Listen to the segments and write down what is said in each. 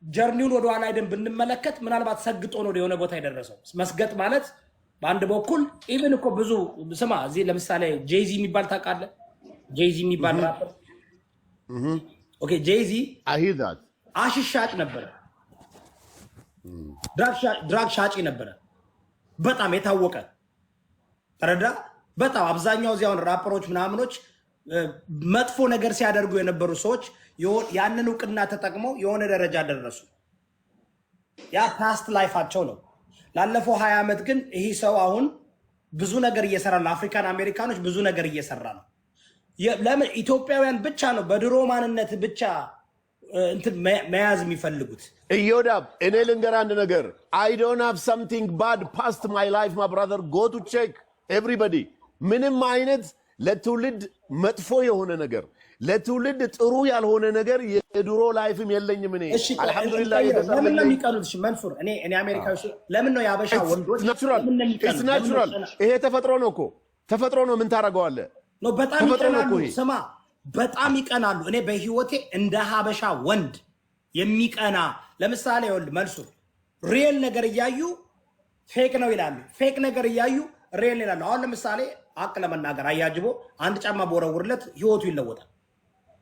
ጀርኒውን ወደ ኋላ ሄደን ብንመለከት ምናልባት ሰግጦ ነው የሆነ ቦታ የደረሰው። መስገጥ ማለት በአንድ በኩል ኢቭን እኮ ብዙ ስማ፣ እዚህ ለምሳሌ ጄዚ የሚባል ታውቃለህ? ጄዚ የሚባል ራፐር ኦኬ፣ ጄዚ አሽሽ ሻጭ ነበረ፣ ድራግ ሻጭ ነበረ፣ በጣም የታወቀ ተረዳ። በጣም አብዛኛው እዚያውን ራፐሮች ምናምኖች መጥፎ ነገር ሲያደርጉ የነበሩ ሰዎች ያንን እውቅና ተጠቅመው የሆነ ደረጃ ደረሱ። ያ ፓስት ላይፋቸው ነው። ላለፈው 20 ዓመት ግን ይህ ሰው አሁን ብዙ ነገር እየሰራ ነው። ለአፍሪካን አሜሪካኖች ብዙ ነገር እየሰራ ነው። ለምን ኢትዮጵያውያን ብቻ ነው በድሮ ማንነት ብቻ እንትን መያዝ የሚፈልጉት? ኢዮዳብ እኔ ልንገር አንድ ነገር I don't have something bad past my life my brother go to check everybody ምንም አይነት ለትውልድ መጥፎ የሆነ ነገር ለትውልድ ጥሩ ያልሆነ ነገር የድሮ ላይፍም የለኝም። እኔ አልহামዱሊላህ ለምን ነው የሚቀኑት? እሺ መንሱር እኔ አሜሪካዊ ለምን ነው ያበሻ ወንዶች it's natural ይሄ ተፈጥሮ ነው እኮ ተፈጥሮ ነው። ምን ታረጋዋለህ ነው? በጣም ይቀናሉ። ስማ በጣም ይቀናሉ። እኔ በህይወቴ እንደ ሀበሻ ወንድ የሚቀና ለምሳሌ ወልድ መንሱር ሪል ነገር እያዩ ፌክ ነው ይላሉ፣ ፌክ ነገር እያዩ ሪል ይላሉ። አሁን ለምሳሌ አቅ ለመናገር አያጅቦ አንድ ጫማ በወረውርለት ህይወቱ ይለወጣል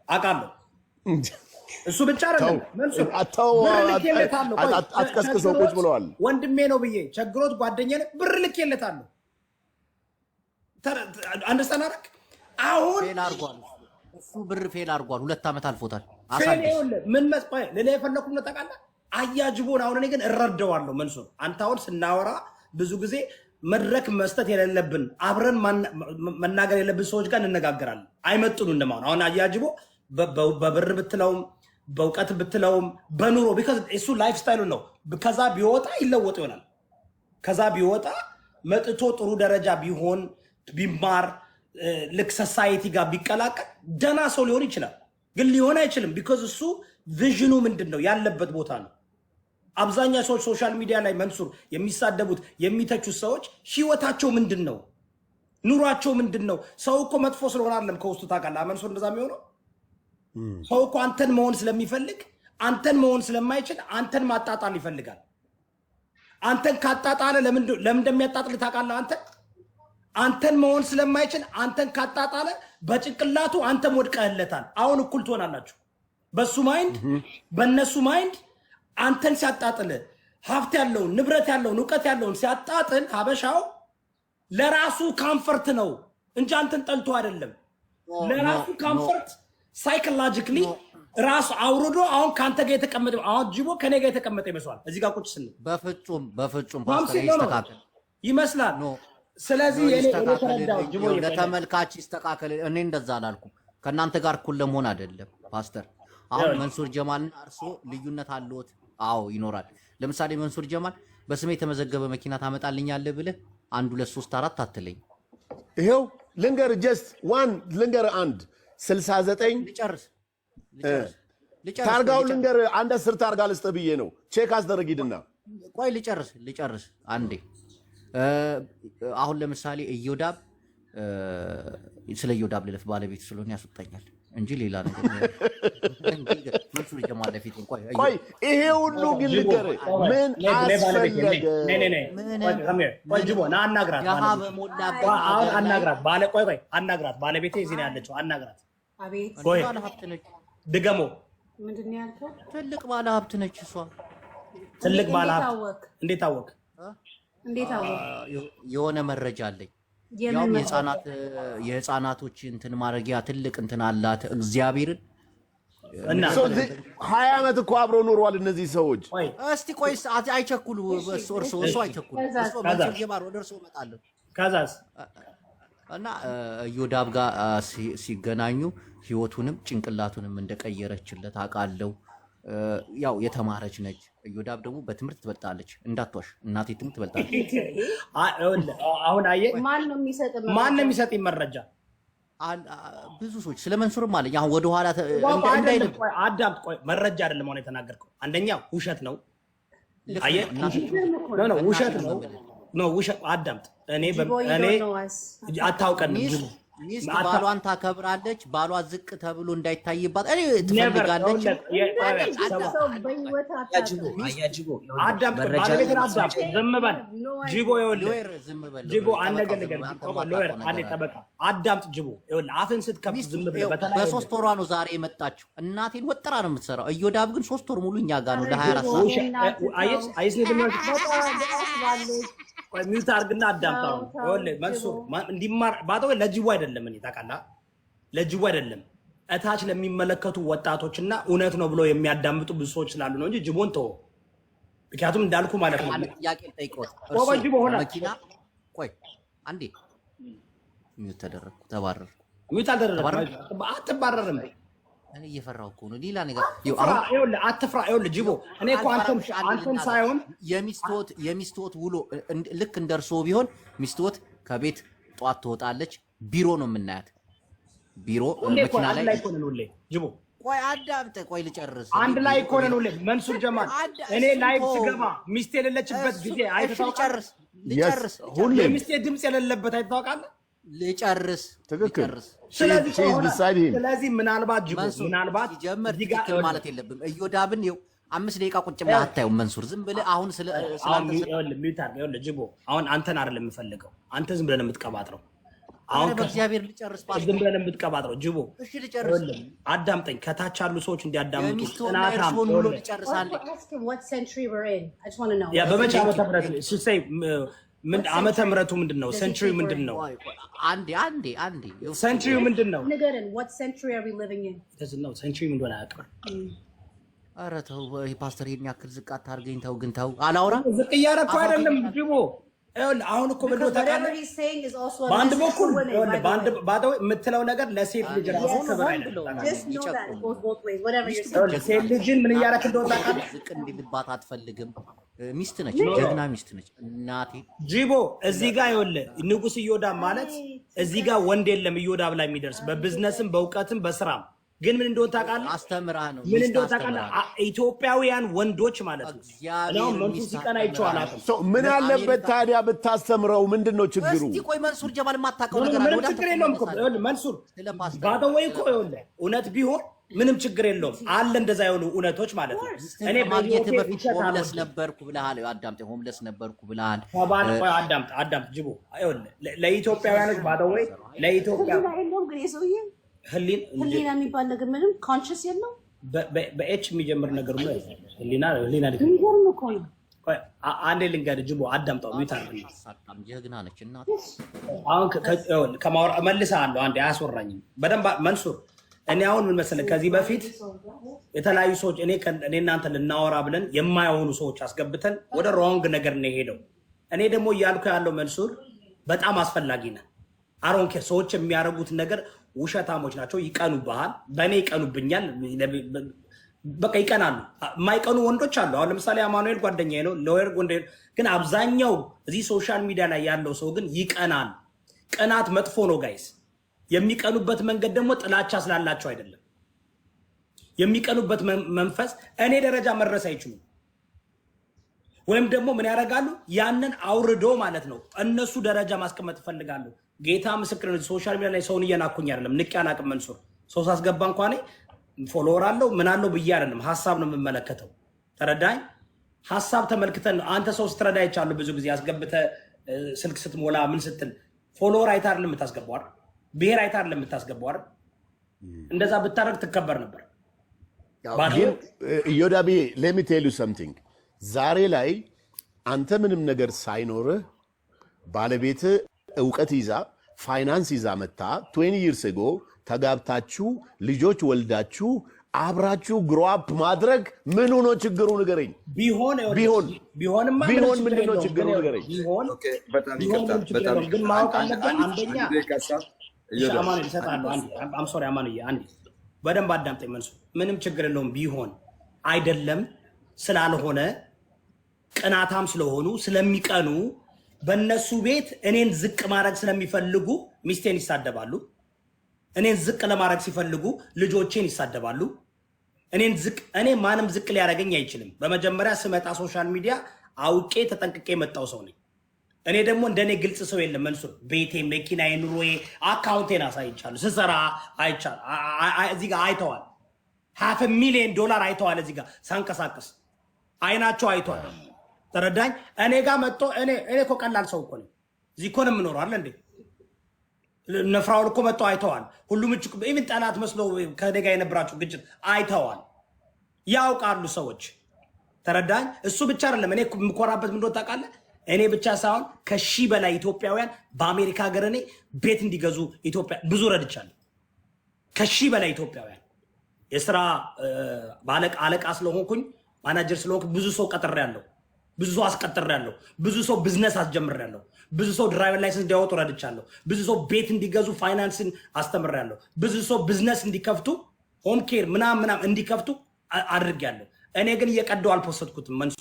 አውቃለሁ። እሱ ብቻ አይደለም መንሱር አትቀስቅሰው ቁጭ ብለዋል። ወንድሜ ነው ብዬ ቸግሮት ጓደኛዬ ብር ልኬለታለሁ። አንደስተናረክ አሁን ፌል አድርጓል። እሱ ብር ፌል አድርጓል። 2 ዓመት አልፎታል። ምን መስፋይ ለኔ የፈለኩም ነው ታውቃለህ? አያጅቦን አሁን እኔ ግን እረዳዋለሁ መንሱር። አንተ አሁን ስናወራ ብዙ ጊዜ መድረክ መስጠት የሌለብን አብረን መናገር የሌለብን ሰዎች ጋር እንነጋገራለን። አይመጥኑ እንደማሆን አሁን አያጅቦ በብር ብትለውም በእውቀት ብትለውም በኑሮ ቢካዝ እሱ ላይፍ ስታይሉ ነው። ከዛ ቢወጣ ይለወጥ ይሆናል። ከዛ ቢወጣ መጥቶ ጥሩ ደረጃ ቢሆን ቢማር ልክ ሶሳይቲ ጋር ቢቀላቀል ደና ሰው ሊሆን ይችላል። ግን ሊሆን አይችልም። ቢካዝ እሱ ቪዥኑ ምንድነው ያለበት ቦታ ነው። አብዛኛው ሰዎች ሶሻል ሚዲያ ላይ መንሱር የሚሳደቡት የሚተቹት ሰዎች ህይወታቸው ምንድነው? ኑሯቸው ምንድነው? ሰው እኮ መጥፎ ስለሆነ አይደለም ከውስጡ ታውቃለህ መንሱር እንደዛ የሚሆነው። ሰው እኮ አንተን መሆን ስለሚፈልግ አንተን መሆን ስለማይችል አንተን ማጣጣል ይፈልጋል። አንተን ካጣጣለ ለምን እንደሚያጣጥል ታውቃለህ? አንተን መሆን ስለማይችል አንተን ካጣጣለ በጭንቅላቱ አንተም ወድቀህለታል። አሁን እኩል ትሆናላችሁ። በሱ ማይንድ በነሱ ማይንድ አንተን ሲያጣጥል ሀብት ያለውን ንብረት ያለውን እውቀት ያለውን ሲያጣጥል ሀበሻው ለራሱ ካምፈርት ነው እንጂ አንተን ጠልቶ አይደለም። ለራሱ ካምፈርት ሳይኮሎጂካሊ ራሱ አውርዶ አሁን ካንተ ጋር የተቀመጠ አሁን ጅቦ ከኔ ጋር የተቀመጠ ይመስላል። እዚህ ጋር ቁጭ ስንል በፍጹም ፓስተር ይስተካከል ይመስላል። ስለዚህ እኔ ተረዳው ጅቦ ለተመልካች ይስተካከል። እኔ እንደዛ አላልኩም። ከእናንተ ጋር እኩል ለመሆን አይደለም ፓስተር። አሁን መንሱር ጀማልና እርሶ ልዩነት አለዎት? አዎ ይኖራል። ለምሳሌ መንሱር ጀማል በስሜ የተመዘገበ መኪና ታመጣልኛለህ ብለህ 1 2 3 4 አትለኝ። ይሄው ልንገር ጀስት ዋን ልንገር 169 ልጨርስ ታርጋው ልንገር 10 ታርጋ ልስጥ ብዬ ነው። ቼክ አስደረግ ሂድና ቆይ ልጨርስ አንዴ። አሁን ለምሳሌ ኢዮዳብ ስለ ኢዮዳብ ልለፍ ባለቤት ስለሆነ ያስወጣኛል እንጂ ሌላ ነገር መንሱር ጀማል ለፊት ቆይ ይሄ ሁሉ ግን ልንገር ምን አስፈለገ? ቆይ ጅቦ ና አናግራት አናግራት ባለቤቴ እዚህ ነው ያለችው። አናግራት። አቤት ባለ ሀብት ነች። ድገሞ ምንድን ነው ያልከው? ትልቅ ባለ ሀብት ነች እሷ። ትልቅ ባለ ሀብት እንዴት አወቅ? የሆነ መረጃ አለኝ። ያው የህፃናቶች እንትን ማረጊያ ትልቅ እንትን አላት። እግዚአብሔርን እና 20 ዓመት እኮ አብረው ኖረዋል እነዚህ ሰዎች። እስቲ ቆይ አይቸኩሉ። እርሶ አይቸኩሉ። መንሱር ጀማል ወደ እርሶ እመጣለሁ። ከዛስ እና ኢዮዳብ ጋር ሲገናኙ ህይወቱንም ጭንቅላቱንም እንደቀየረችለት አውቃለሁ። ያው የተማረች ነች። ኢዮዳብ ደግሞ በትምህርት ትበልጣለች። እንዳትዋሽ እናቴ ትምህርት ትበልጣለች። አሁን አየህ ማን ነው የሚሰጥ መረጃ? ብዙ ሰዎች ስለ መንሱርም አለኝ። አሁን ወደ ኋላ አዳምጥ። ቆይ መረጃ አይደለም አሁን የተናገርከው። አንደኛ ውሸት ነው። አየህ ውሸት ነው። ውሸት አዳምጥ። እኔ አታውቀንም። ሚስት ባሏን ታከብራለች። ባሏ ዝቅ ተብሎ እንዳይታይባት እኔ ትፈልጋለች። አዳም ባለቤትን አዳም ዝም በል ጅቦ ይኸውልህ ጅቦ ሎየር አንዴ ጠበቃ አዳምጥ ጅቦ ይኸውልህ አፍን ስትከፍት ዝም ብለህ በተለይ በሶስት ወሯ ነው ዛሬ የመጣችው። እናቴን ወጥራ ነው የምትሰራው። እዮዳብ ግን 3 ወር ሙሉ እኛ ጋር ነው ለ24 ሰዓት አይስ ሚውት አድርግና አዳምጣው። ይኸውልህ መንሱር እንዲማር ባጠው ለጅቡ አይደለም እኔ ታውቃለህ፣ ለጅቡ አይደለም እታች ለሚመለከቱ ወጣቶችና እውነት ነው ብሎ የሚያዳምጡ ብዙ ሰዎች ስላሉ ነው እንጂ ጅቦን ተወው። ምክንያቱም እንዳልኩ ማለት ነው ጥያቄ ጠይቀው መኪና ቆይ አንዴ ሚውት ተደረግኩ፣ ተባረርኩ። ሚውት አልተደረግኩም። አትባረርም። እኔ እየፈራሁ እኮ ነው ሌላ ነገር። ይኸውልህ አትፍራ። ይኸውልህ ጅቦ እኔ እኮ አንተን ሳይሆን የሚስትዎት ውሎ ልክ እንደርሶ ቢሆን ሚስትዎት ከቤት ጧት ትወጣለች። ቢሮ ነው የምናያት። ቢሮ መኪና ላይ ጅቦ ቆይ አዳምጥ፣ ቆይ ልጨርስ። አንድ ላይ እኮ ነን ሁሌ መንሱር ጀማል። እኔ ላይቭ ስገባ ሚስቴ የሌለችበት ጊዜ አይተታውቃለህ? ልጨርስ ሁሌ ሚስቴ ድምጽ የሌለበት አይተታውቃለህ? ልጨርስ ትክክል። ስለዚህ ምናልባት ጅቦ ምናልባት ጀመር ትክክል ማለት የለብም። እዮዳብን 5 ደቂቃ ቁጭ ብለህ አታየውም መንሱር። ዝም ብለህ አሁን ይኸውልህ ጅቦ አሁን አንተን አይደለም የምፈልገው። አንተ ዝም ብለህ ነው የምትቀባጥረው። አሁን በእግዚአብሔር ልጨርስ ፓስፖርት ዝም ብለህ ነው የምትቀባጥረው ጅቦ። እሺ ልጨርስ። አዳምጠኝ። ከታች ያሉ ሰዎች እንዲያዳምጡ ጥናታም ነው ልጨርስ። አንዴ ያ በመቼ ዓመተ ምህረት ሲሰይ ምን ዓመተ ምህረቱ ምንድነው? ሴንቹሪ ምንድነው? አንዴ ሴንቹሪ ምንድነው? ንገረን። what century are we living in? ነው ሴንቹሪ ምን እንደሆነ አያውቅም። ኧረ ተው ፓስተር፣ ይሄን ያክል ዝቅ አታርገኝ። ተው ግን ተው። አላውራ ዝቅ እያደረኩ አይደለም ጅቦ። አሁን እኮ ምንድነው ታውቃለህ? በአንድ በኩል ባዶ የምትለው ነገር ለሴት ልጅ ራሱ ክብር አይደለም። ሴት ልጅን ምን እያደረክ እንደሆነ ታውቃለህ? ዝቅ እንዲልባት አትፈልግም። ሚስት ነች፣ ጀግና ሚስት ነች እናቴ ጂቦ። እዚህ ጋር ይኸውልህ ንጉስ እዮዳብ ማለት እዚህ ጋር ወንድ የለም እዮዳብ ላይ የሚደርስ በቢዝነስም በእውቀትም በስራም። ግን ምን እንደሆነ ታውቃለህ? አስተምራ ነው ምን እንደሆነ ታውቃለህ? ኢትዮጵያውያን ወንዶች ማለት ነው። ነው መንሱር ሲቀና ይቻላል። ምን አለበት ታዲያ ብታስተምረው? ምንድነው ችግሩ? እስቲ ቆይ መንሱር ጀማል የማታውቀው ነገር አለ። ወደ ችግር የለውም እኮ ይኸውልህ መንሱር ባደወይ እኮ ይኸውልህ እውነት ቢሆን ምንም ችግር የለውም አለ። እንደዛ የሆኑ እውነቶች ማለት ነው። እኔ ማግኘት በፊት ሆምለስ ነበርኩ ብለሃል። አዳምጥ፣ ሆምለስ ነበርኩ ብለሃል። አዳምጥ ጅቦ። ይኸውልህ ለኢትዮጵያውያኖች ባደወይ ለኢትዮጵያ ህሊና የሚባል ነገር ምንም ኮንሽስ የለው። በኤች የሚጀምር ነገር ነው። ህሊና የሚገርም እኮ ነው። አንዴ ልንገርህ ጅቦ አዳምጣው። ጀግና ነች እናት። አሁን ከማውራ መልስሃለሁ። አንዴ አያስወራኝም በደንብ መንሱር። እኔ አሁን ምን መሰለህ ከዚህ በፊት የተለያዩ ሰዎች እኔ እናንተ ልናወራ ብለን የማይሆኑ ሰዎች አስገብተን ወደ ሮንግ ነገር ነው የሄደው። እኔ ደግሞ እያልኩ ያለው መንሱር በጣም አስፈላጊ ነው። አሮንኬ ሰዎች የሚያደርጉት ነገር ውሸታሞች ናቸው። ይቀኑብሃል፣ በእኔ ይቀኑብኛል። በቃ ይቀናሉ። የማይቀኑ ወንዶች አሉ። አሁን ለምሳሌ አማኑኤል ጓደኛዬ ነው፣ ሎየር ጎንደር። ግን አብዛኛው እዚህ ሶሻል ሚዲያ ላይ ያለው ሰው ግን ይቀናል። ቅናት መጥፎ ነው ጋይስ። የሚቀኑበት መንገድ ደግሞ ጥላቻ ስላላቸው አይደለም። የሚቀኑበት መንፈስ እኔ ደረጃ መድረስ አይችሉም። ወይም ደግሞ ምን ያደርጋሉ? ያንን አውርዶ ማለት ነው እነሱ ደረጃ ማስቀመጥ ይፈልጋሉ። ጌታ ምስክር ነው። ሶሻል ሚዲያ ላይ ሰውን እየናኩኝ አይደለም። ንቄ አላቅም። መንሱር ሰው ሳስገባ እንኳን ፎሎወር አለው ምን አለው ብዬ አይደለም። ሀሳብ ነው የምመለከተው። ተረዳኝ። ሀሳብ ተመልክተን አንተ ሰው ስትረዳ ይቻሉ ብዙ ጊዜ አስገብተህ ስልክ ስትሞላ ምን ስትል ፎሎወር አይተህ አይደለም የምታስገባው አይደል? ብሔር አይተህ አይደለም የምታስገባው አይደል? እንደዛ ብታደርግ ትከበር ነበር። ዮዳቤ ሌት ሚ ቴል ዩ ሰምቲንግ። ዛሬ ላይ አንተ ምንም ነገር ሳይኖርህ ባለቤትህ እውቀት ይዛ ፋይናንስ ይዛ መታ 20 years ago ተጋብታችሁ ልጆች ወልዳችሁ አብራችሁ ግሮአፕ ማድረግ ምን ሆኖ ችግሩ ንገረኝ። ቢሆን ምንድን ነው ችግሩ ንገረኝ። በጣም ይቀርታል። ግን ማወቅ አለብን። አንደኛ አማን ይሰጣሉ። አንዴ በደንብ አዳምጠኝ መንሱር። ምንም ችግር የለውም ቢሆን አይደለም ስላልሆነ ቅናታም ስለሆኑ ስለሚቀኑ በእነሱ ቤት እኔን ዝቅ ማድረግ ስለሚፈልጉ ሚስቴን ይሳደባሉ። እኔን ዝቅ ለማድረግ ሲፈልጉ ልጆቼን ይሳደባሉ። እኔ ማንም ዝቅ ሊያደርገኝ አይችልም። በመጀመሪያ ስመጣ ሶሻል ሚዲያ አውቄ ተጠንቅቄ የመጣው ሰው ነኝ። እኔ ደግሞ እንደኔ ግልጽ ሰው የለም መንሱር። ቤቴ፣ መኪናዬ፣ ኑሮዬ፣ አካውንቴን አሳይቻለሁ። ስሰራ አይቻል እዚህ ጋር አይተዋል። $500,000 አይተዋል። እዚህ ጋር ሳንቀሳቀስ አይናቸው አይተዋል። ተረዳኝ። እኔ ጋር መጥቶ እኔ እኮ ቀላል ሰው እኮ ነኝ። እዚህ እኮ ነው የምኖረው አይደል እንዴ? ነፍራውን እኮ መጥቶ አይተዋል። ሁሉም እጭ ኢቭን ጠላት መስሎ ከኔ ጋር የነበራቸው ግጭት አይተዋል። ያውቃሉ ሰዎች። ተረዳኝ። እሱ ብቻ አይደለም እኔ የምኮራበት ምን እንደሆነ ታውቃለህ? እኔ ብቻ ሳይሆን ከ1000 በላይ ኢትዮጵያውያን በአሜሪካ ሀገር እኔ ቤት እንዲገዙ ኢትዮጵያ ብዙ ረድቻለሁ። ከ1000 በላይ ኢትዮጵያውያን የስራ አለቃ ስለሆንኩኝ ማናጀር ስለሆንኩኝ ብዙ ሰው ቀጥሬያለሁ። ብዙ ሰው አስቀጥሬያለሁ። ብዙ ሰው ቢዝነስ አስጀምሬያለሁ። ብዙ ሰው ድራይቨር ላይሰንስ እንዲያወጡ ረድቻለሁ። ብዙ ሰው ቤት እንዲገዙ ፋይናንስን አስተምሬያለሁ። ብዙ ሰው ቢዝነስ እንዲከፍቱ ሆም ኬር ምናምን እንዲከፍቱ አድርጌያለሁ። እኔ ግን እየቀደው አልፖስትኩትም መንሱር